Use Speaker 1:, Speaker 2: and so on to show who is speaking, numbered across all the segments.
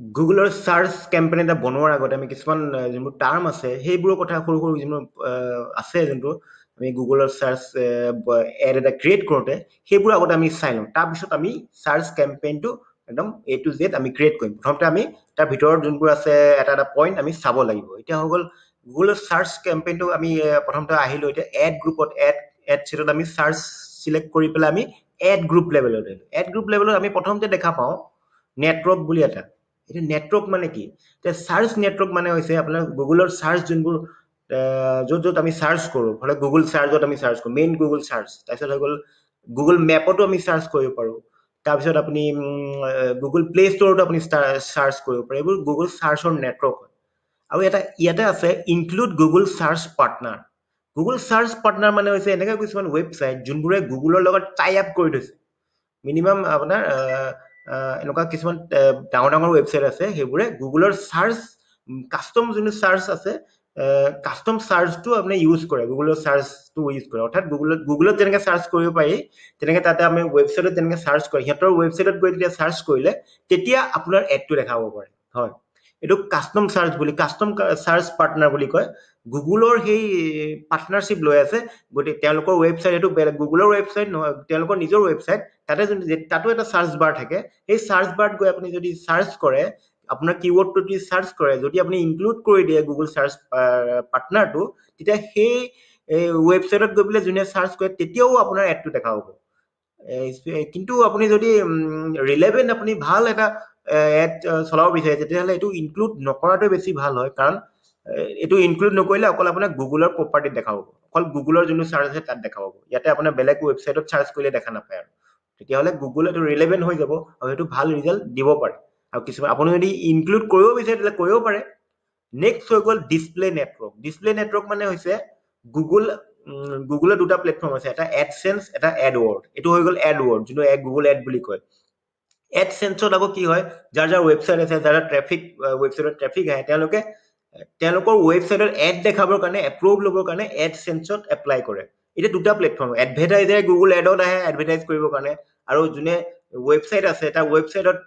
Speaker 1: গুগলৰ search campaign এটা বনোৱাৰ আগতে আমি কিছুমান যোনবোৰ টাৰ্ম আছে সেইবোৰৰ কথা সৰু সৰু যোনবোৰ আছে যোনটো আমি গুগলৰ সাৰ্চ এড এটা ক্ৰিয়েট কৰোঁতে সেইবোৰ আগতে আমি চাই লওঁ তাৰপিছত আমি সাৰ্চ কেম্পেইনটো একদম A to Z আমি ক্ৰিয়েট কৰিম প্ৰথমতে আমি তাৰ ভিতৰত যোনবোৰ আছে এটা এটা পইণ্ট আমি চাব লাগিব এতিয়া হৈ গ'ল গুগলৰ সাৰ্চ কেম্পেইনটো আমি প্ৰথমতে আহিলো এতিয়া এড গ্ৰুপত এড ছেটত আমি সাৰ্চ সিলেক্ট কৰি পেলাই আমি এড গ্ৰুপ লেভেলত এড গ্ৰুপ লেভেলত আমি প্ৰথমতে দেখা পাওঁ নেটৱৰ্ক বুলি এটা এটা নেটৱৰ্ক মানে কি তে সাৰ্চ নেটৱৰ্ক মানে হৈছে আপোনাৰ গুগলৰ সাৰ্চ যোনবোৰ য'ত য'ত আমি সাৰ্চ কৰোঁ ফলে গুগল সাৰ্চত আমি সাৰ্চ কৰোঁ মেইন গুগল সাৰ্চ তাৰপিছত হৈ গ'ল গুগল মেপতো আমি সাৰ্চ কৰিব পাৰোঁ তাৰপিছত আপুনি গুগল প্লে ষ্টৰতো আপুনি সাৰ্চ কৰিব পাৰে এইবোৰ গুগল সাৰ্চৰ নেটৱৰ্ক হয় আৰু এটা ইয়াতে আছে include Google search partner Google search partner মানে হৈছে এনেকুৱা কিছুমান ৱেবছাইট যোনবোৰে গুগলৰ লগত টাই আপ কৰি থৈছে মিনিমাম আপোনাৰ এনেকুৱা কিছুমান ডাঙৰ ডাঙৰ ৱেবছাইট আছে সেইবোৰে গুগলৰ সাৰ্চ কাষ্টম যোনটো সাৰ্চ আছে কাষ্টম সাৰ্চটো আপুনি ইউজ কৰে গুগলৰ সাৰ্চটো ইউজ কৰে অৰ্থাৎ গুগলত যেনেকৈ সাৰ্চ কৰিব পাৰি তেনেকৈ তাতে আমি ৱেবছাইটত যেনেকৈ সাৰ্চ কৰে সিহঁতৰ ৱেবছাইটত গৈ যেতিয়া সাৰ্চ কৰিলে তেতিয়া আপোনাৰ এডটো দেখাব পাৰে হয় এইটো কাষ্টম সাৰ্চ বুলি কাষ্টম সাৰ্চ পাৰ্টনাৰ বুলি কয় গুগলৰ সেই পাৰ্টনাৰশ্বিপ লৈ আছে গতিকে তেওঁলোকৰ ৱেবছাইট এইটো বেলেগ গুগলৰ ৱেবছাইট নহয় তেওঁলোকৰ নিজৰ ৱেবছাইট তাতে তাতো এটা সাৰ্চ বাৰ থাকে সেই সাৰ্চ বাৰত গৈ আপুনি যদি সাৰ্চ কৰে আপোনাৰ কিৱৰ্ডটো যদি সাৰ্চ কৰে যদি আপুনি ইনক্লুড কৰি দিয়ে গুগল সাৰ্চ পাৰ্টনাৰটো তেতিয়া সেই ৱেবছাইটত গৈ পেলাই যোনে সাৰ্চ কৰে তেতিয়াও আপোনাৰ এডটো দেখা হ'ব কিন্তু আপুনি যদি ৰিলেভেণ্ট আপুনি ভাল এটা এড চলাব বিচাৰে তেতিয়াহ'লে এইটো ইনক্লুড নকৰাটোৱে বেছি ভাল হয় কাৰণ এইটো ইনক্লুড নকৰিলে অকল আপোনাৰ গুগলৰ প্ৰপাৰ্টিত দেখা পাব অকল গুগলৰ যোনটো চাৰ্চ আছে তাত দেখা পাব ইয়াতে আপোনাৰ বেলেগ ৱেবছাইটত চাৰ্চ কৰিলে দেখা নাপায় আৰু তেতিয়াহ'লে গুগল এইটো ৰিলেভেণ্ট হৈ যাব আৰু সেইটো ভাল ৰিজাল্ট দিব পাৰে আৰু কিছুমান আপুনি যদি ইনক্লুড কৰিব বিচাৰে তেতিয়া কৰিব পাৰে নেক্সট হৈ গ'ল ডিছপ্লে নেটৱৰ্ক মানে হৈছে গুগলৰ দুটা প্লেটফৰ্ম আছে এটা এডচেন্স এটা এডৱৰ্ড এইটো হৈ গ'ল এডৱৰ্ড যোনটো গুগল এড বুলি কয় এডচেন্সত আকৌ কি হয় যাৰ যাৰ ৱেবছাইট আছে যাৰ ৱেবছাইটত ট্ৰেফিক আহে তেওঁলোকৰ ৱেবছাইটত এড দেখাবৰ কাৰণে এপ্ৰুভ ল'বৰ কাৰণে এডচেন্সত এপ্লাই কৰে এতিয়া দুটা প্লেটফৰ্ম এডভাৰটাইজাৰে গুগল এডত আহে এডভাৰটাইজ কৰিবৰ কাৰণে আৰু যোনে ৱেবছাইট আছে এটা ৱেবছাইটত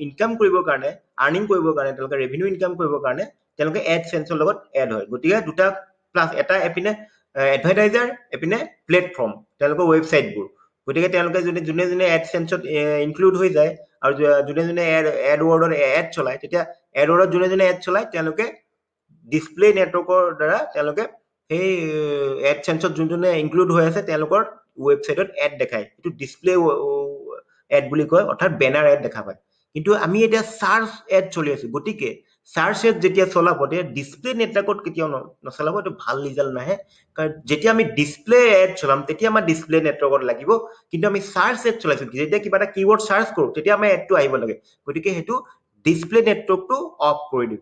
Speaker 1: ইনকাম কৰিবৰ কাৰণে আৰ্নিং কৰিবৰ কাৰণে তেওঁলোকে ৰেভিনিউ ইনকাম কৰিবৰ কাৰণে তেওঁলোকে এডচেন্সৰ লগত এড হয় গতিকে দুটা প্লাছ এটা এপিনে এডভাৰটাইজাৰ এপিনে প্লেটফৰ্ম তেওঁলোকৰ ৱেবছাইটবোৰ গতিকে তেওঁলোকে যোনে যোনে এডচেন্সত ইনক্লুড হৈ যায় আৰু যোনে যোনে এডৱৰ্ডত এড চলায় তেতিয়া এডৱৰ্ডত যোনে যোনে এড চলায় তেওঁলোকে ডিছপ্লে নেটৱৰ্কৰ দ্বাৰা তেওঁলোকে সেই এডচেন্সত যোনজনে ইনক্লুড হৈ আছে তেওঁলোকৰ ৱেবছাইটত এড দেখায় এইটো ডিছপ্লে এড বুলি কয় অৰ্থাৎ বেনাৰ এড দেখা পায় কিন্তু আমি এতিয়া সাৰ্চ এড চলি আছো গতিকে সাৰ্চ এড যেতিয়া চলাব তেতিয়া ডিছপ্লে নেটৱৰ্কত কেতিয়াও নচলাব এইটো ভাল ৰিজাল্ট নাহে কাৰণ যেতিয়া আমি ডিছপ্লে এড চলাম তেতিয়া আমাৰ ডিছপ্লে নেটৱৰ্কত লাগিব কিন্তু আমি সাৰ্চ এড চলাইছো যেতিয়া কিবা এটা কিৱৰ্ড সাৰ্চ কৰো তেতিয়া আমাৰ এডটো আহিব লাগে গতিকে সেইটো ডিছপ্লে নেটৱৰ্কটো অফ কৰি দিব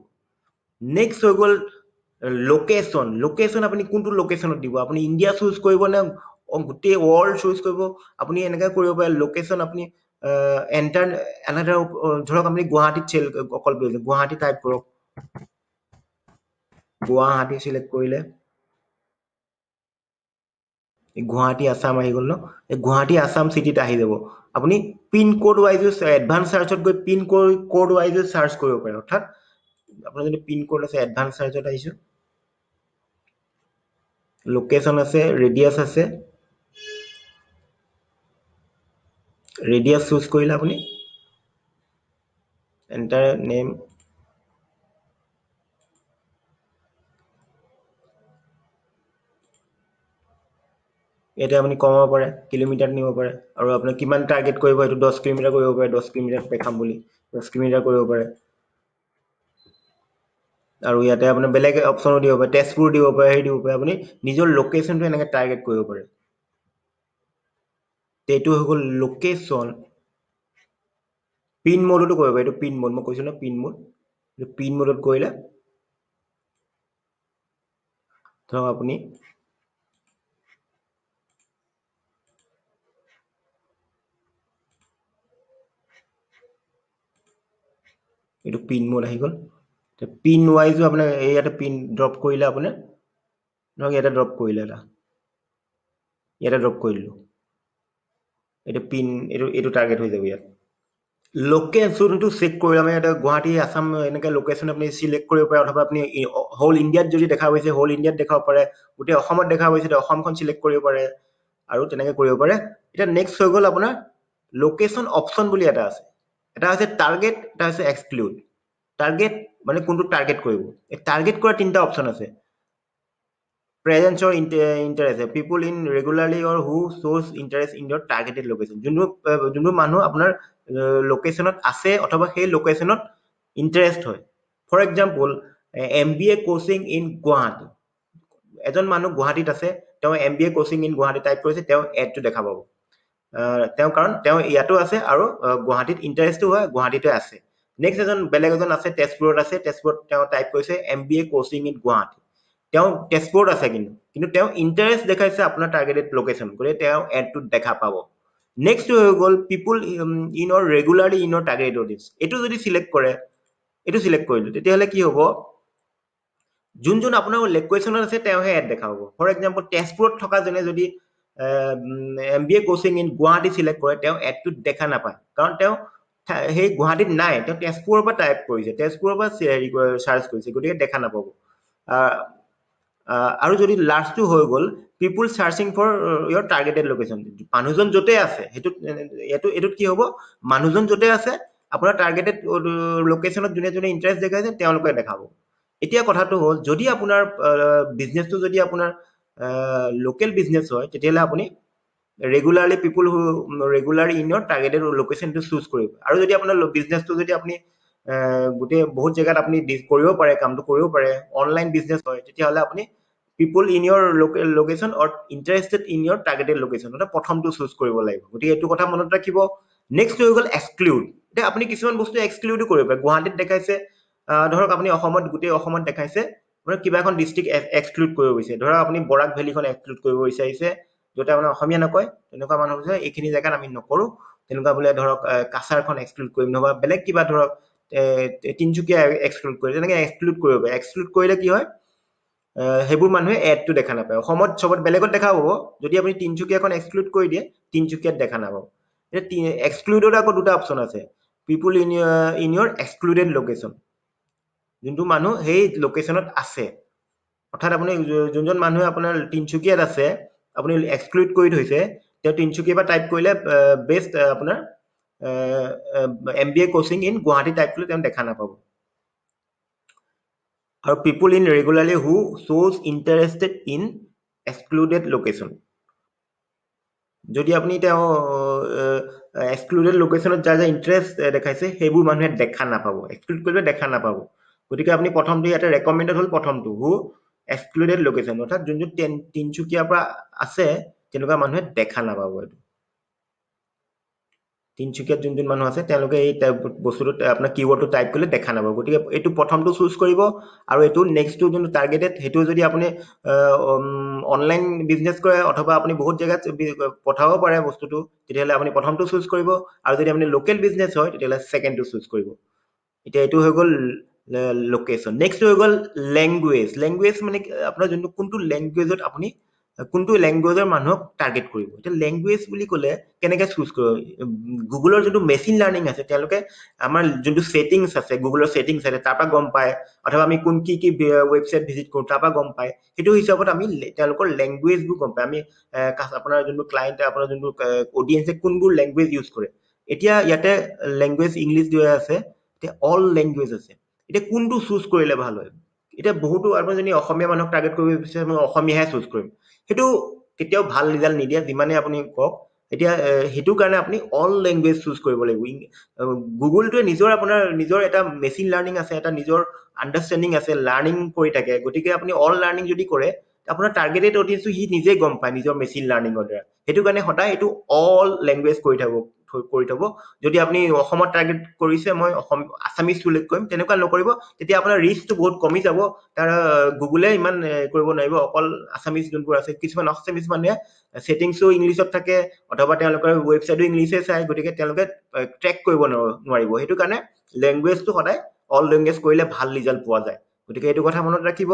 Speaker 1: নেক্সট হৈ গ'ল লোকেশ্যন আপুনি কোনটো লোকেশ্যনত দিব আপুনি ইণ্ডিয়া চুজ কৰিব নে গোটেই ৱৰ্ল্ড চুজ কৰিব আপুনি এনেকৈ কৰিব পাৰে লোকেশ্যন আপুনি ধৰক আপুনি গুৱাহাটীত অকল গুৱাহাটী টাইপ কৰক গুৱাহাটী চিলেক্ট কৰিলে গুৱাহাটী আছাম আহি গ'ল ন এই গুৱাহাটী আছাম চিটিত আহি যাব আপুনি পিন কোড ৱাইজো এডভান্স চাৰ্চত গৈ পিন কোড ৱাইজো চাৰ্চ কৰিব পাৰে অৰ্থাৎ আপোনাৰ যদি পিন কোড আছে এডভান্স চাৰ্চত আহিছো লোকেশ্যন আছে ৰেডিয়াছ আছে ৰেডিয়াছ চুজ কৰিলে আপুনি এণ্টাৰ নেম ইয়াতে আপুনি কমাব পাৰে কিলোমিটাৰ নিব পাৰে আৰু আপুনি কিমান টাৰ্গেট কৰিব এইটো 10 কিলোমিটাৰ কৰিব পাৰে 10 কিলোমিটাৰ দেখাম বুলি 10 কিলোমিটাৰ কৰিব পাৰে আৰু ইয়াতে আপোনাৰ বেলেগ অপশ্যনো দিব পাৰে তেজপুৰ দিব পাৰে সেই দিব পাৰে আপুনি নিজৰ লোকেশ্যনটো এনেকৈ টাৰ্গেট কৰিব পাৰে এইটো হৈ গ'ল লোকেশ্যন পিন মোডতো কৰিব পাৰে এইটো পিন মোড মই কৈছো ন পিন মোডত কৰিলে ধৰক আপুনি এইটো পিন মোড আহি গ'ল পিন ৱাইজো আপোনাৰ ইয়াতে পিন ড্ৰপ কৰিলে আপোনাৰ ধৰক ইয়াতে ড্ৰপ কৰিলে ইয়াতে ড্ৰপ কৰি দিলোঁ এইটো পিন এইটো টাৰ্গেট হৈ যাব ইয়াত লোকেশ্যনটো চেক কৰি আমি এটা গুৱাহাটী আছাম এনেকৈ লোকেশ্যন আপুনি চিলেক্ট কৰিব পাৰে অথবা আপুনি হোল ইণ্ডিয়াত যদি দেখা পাইছে হোল ইণ্ডিয়াত দেখাব পাৰে গোটেই অসমত দেখা পাইছে অসমখন চিলেক্ট কৰিব পাৰে আৰু তেনেকৈ কৰিব পাৰে এতিয়া নেক্সট হৈ গ'ল আপোনাৰ লোকেশ্যন অপশ্যন বুলি এটা আছে এটা হৈছে টাৰ্গেট এটা হৈছে এক্সক্লুড টাৰ্গেট মানে কোনটো টাৰ্গেট কৰিব এই টাৰ্গেট কৰা তিনিটা অপশ্যন আছে presence or interest people in regularly or who shows interest in your targeted location যোনটো মানুহ আপোনাৰ লোকেশ্যনত আছে অথবা সেই লোকেশ্যনত ইন্টাৰেষ্ট হয় for example MBA coaching in Guwahati এজন মানুহ গুৱাহাটীত আছে তেওঁ MBA coaching in Guwahati type কৰিছে তেওঁ এডটো দেখা পাব তেওঁ কাৰণ তেওঁ ইয়াতো আছে আৰু গুৱাহাটীত ইন্টাৰেষ্টটো হয় গুৱাহাটীতে আছে নেক্সট এজন বেলেগ এজন আছে তেজপুৰত তেওঁ টাইপ কৰিছে MBA কোচিং ইন গুৱাহাটী তেওঁ তেজপুৰত আছে কিন্তু তেওঁ ইন্টাৰেষ্ট দেখাইছে আপোনাৰ টাৰ্গেটেড লোকেশ্যন গতিকে তেওঁ এডটো দেখা পাব নেক্সট হৈ গ'ল people in or regularly in or targeted audience এইটো যদি চিলেক্ট কৰে এইটো চিলেক্ট কৰিলো তেতিয়াহ'লে কি হ'ব যোন আপোনাৰ লোকেশ্যনত আছে তেওঁহে এড দেখাব ফৰ এক্সাম্পল তেজপুৰত থকা জনে যদি MBA coaching in Guwahati select কৰে তেওঁ এডটো দেখা নাপায় কাৰণ তেওঁ সেই গুৱাহাটীত নাই তেওঁ তেজপুৰৰ পৰা টাইপ কৰিছে তেজপুৰৰ পৰা চাৰ্চ কৰিছে গতিকে দেখা নাপাব আৰু যদি লাষ্টটো হৈ গ'ল people searching for your targeted location মানুহজন য'তে আছে এইটোত কি হ'ব মানুহজন য'তে আছে আপোনাৰ টাৰ্গেটেড লোকেশ্যনত যোনে ইণ্টাৰেষ্ট দেখাইছে তেওঁলোকে দেখাব এতিয়া কথাটো হ'ল যদি আপোনাৰ বিজনেছটো যদি আপোনাৰ লোকেল বিজনেছ হয় তেতিয়াহ'লে আপুনি regularly people regularly in your targeted লোকেশ্যনটো চুজ কৰিব আৰু যদি আপোনাৰ বিজনেছটো যদি আপুনি গোটেই বহুত জেগাত আপুনি কৰিব পাৰে কামটো কৰিব পাৰে অনলাইন বিজনেছ হয় তেতিয়াহ'লে আপুনি people in your location or interested in your targeted location প্ৰথমটো চুজ কৰিব লাগিব গতিকে এইটো কথা মনত ৰাখিব নেক্সট হৈ গ'ল এক্সক্লুড এতিয়া আপুনি কিছুমান বস্তু এক্সক্লুডো কৰিব পাৰে গুৱাহাটীত দেখাইছে ধৰক আপুনি গোটেই অসমত দেখাইছে মানে কিবা এখন ডিষ্ট্ৰিক্ট এক্সক্লুড কৰিব বিচাৰিছে ধৰক আপুনি বৰাক ভেলীখন এক্সক্লুড কৰিব বিচাৰিছে য'তে আপোনাৰ অসমীয়া নকয় তেনেকুৱা মানুহ হৈছে এইখিনি জেগাত আমি নকৰোঁ তেনেকুৱা বোলে ধৰক কাছাৰখন এক্সক্লুড কৰিম নহবা বেলেগ কিবা ধৰক তিনচুকীয়া এক্সক্লুড কৰি তেনেকৈ এক্সক্লুড কৰিব পাৰে এক্সক্লুড কৰিলে কি হয় সেইবোৰ মানুহে এডটো দেখা নাপায় অসমত চবত বেলেগত দেখা পাব যদি আপুনি তিনচুকীয়াখন এক্সক্লুড কৰি দিয়ে তিনচুকীয়াত দেখা নাপাব এক্সক্লুডত আকৌ দুটা অপশ্যন আছে people in your excluded location যোনটো মানুহ সেই লোকেশ্যনত আছে অৰ্থাৎ আপুনি যোনজন মানুহে আপোনাৰ তিনচুকীয়াত আছে আপুনি এক্সক্লুড কৰি থৈছে তেওঁ তিনচুকীয়া পৰা টাইপ কৰিলে বেষ্ট আপোনাৰ MBA coaching in Guwahati type কৰিলে তেওঁ দেখা নাপাব আৰু পিপুল ইন ৰেগুলাৰলি হু শ্ব'জ ইণ্টাৰেষ্টেড ইন এক্সক্লুডেড লোকেশ্যন যদি আপুনি তেওঁ এক্সক্লুডেড লোকেশ্যনত যাৰ ইণ্টাৰেষ্ট দেখাইছে সেইবোৰ মানুহে দেখা নাপাব এক্সক্লুড কৰিলে দেখা নাপাব গতিকে আপুনি প্ৰথমটো ইয়াতে ৰেকমেণ্ডেড হ'ল প্ৰথমটো হু এক্সক্লুডেড লোকেশ্যন অৰ্থাৎ যোনটো তিনচুকীয়াৰ পৰা আছে তেনেকুৱা মানুহে দেখা নাপাব এইটো তিনচুকীয়াত যোন মানুহ আছে তেওঁলোকে এই বস্তুটো আপোনাৰ কিৱৰ্ডটো টাইপ কৰিলে দেখা নাপাব গতিকে এইটো প্ৰথমটো চুজ কৰিব আৰু এইটো নেক্সটটো যোনটো টাৰ্গেটেড সেইটো যদি আপুনি অনলাইন বিজনেছ কৰে অথবা আপুনি বহুত জেগাত পঠাব পাৰে বস্তুটো তেতিয়াহ'লে আপুনি প্ৰথমটো চুজ কৰিব আৰু যদি আপুনি লোকেল বিজনেছ হয় তেতিয়াহ'লে ছেকেণ্ডটো চুজ কৰিব এতিয়া এইটো হৈ গ'ল লোকেশ্যন নেক্সট হৈ গ'ল লেংগুৱেজ মানে আপোনাৰ যোনটো কোনটো লেংগুৱেজত আপুনি কোনটো লেংগুৱেজৰ মানুহক টাৰ্গেট কৰিব এতিয়া লেংগুৱেজ বুলি ক'লে কেনেকৈ চুজ কৰিব গুগলৰ যোনটো মেচিন লাৰ্ণিং আছে তেওঁলোকে আমাৰ যোনটো ছেটিংছ আছে গুগলৰ ছেটিংছ আছে তাৰ পৰা গম পায় অথবা আমি কি ৱেবছাইট ভিজিট কৰোঁ তাৰ পৰা গম পায় সেইটো হিচাপত আমি তেওঁলোকৰ লেংগুৱেজবোৰ গম পায় আমি আপোনাৰ যোনটো ক্লাইণ্ট আপোনাৰ যোনটো অডিয়েঞ্চে কোনবোৰ লেংগুৱেজ ইউজ কৰে এতিয়া ইয়াতে লেংগুৱেজ ইংলিছ দিয়া আছে এতিয়া অল লেংগুৱেজ আছে এতিয়া কোনটো চুজ কৰিলে ভাল হয় এতিয়া বহুতো আপুনি যদি অসমীয়া মানুহক টাৰ্গেট কৰিব বিচাৰে মই অসমীয়াহে চুজ কৰিম সেইটো কেতিয়াও ভাল ৰিজাল্ট নিদিয়ে যিমানে আপুনি কওক এতিয়া সেইটো কাৰণে আপুনি অল লেংগুৱেজ চুজ কৰিব লাগিব গুগলটোৱে নিজৰ এটা মেচিন লাৰ্ণিং আছে এটা নিজৰ আণ্ডাৰষ্টেণ্ডিং আছে লাৰ্ণিং কৰি থাকে গতিকে আপুনি অল লাৰ্ণিং যদি কৰে আপোনাৰ টাৰ্গেটেড অডিয়েঞ্চটো সি নিজেই গম পায় নিজৰ মেচিন লাৰ্ণিঙৰ দ্বাৰা সেইটো কাৰণে সদায় এইটো অল লেংগুৱেজ কৰি থ'ব যদি আপুনি অসমত টাৰ্গেট কৰিছে মই আছামিজ চিলেক্ট কৰিম তেনেকুৱা নকৰিব তেতিয়া আপোনাৰ ৰিস্কটো বহুত কমি যাব তাৰ গুগলে ইমান কৰিব নোৱাৰিব অকল আছামিজ যোনবোৰ আছে কিছুমান আছামিজ মানুহে ছেটিংছো ইংলিছত থাকে অথবা তেওঁলোকৰ ৱেবছাইটো ইংলিছে চাই গতিকে তেওঁলোকে ট্ৰেক কৰিব নোৱাৰিব সেইটো কাৰণে লেংগুৱেজটো সদায় অল লেংগুৱেজ কৰিলে ভাল ৰিজাল্ট পোৱা যায় গতিকে এইটো কথা মনত ৰাখিব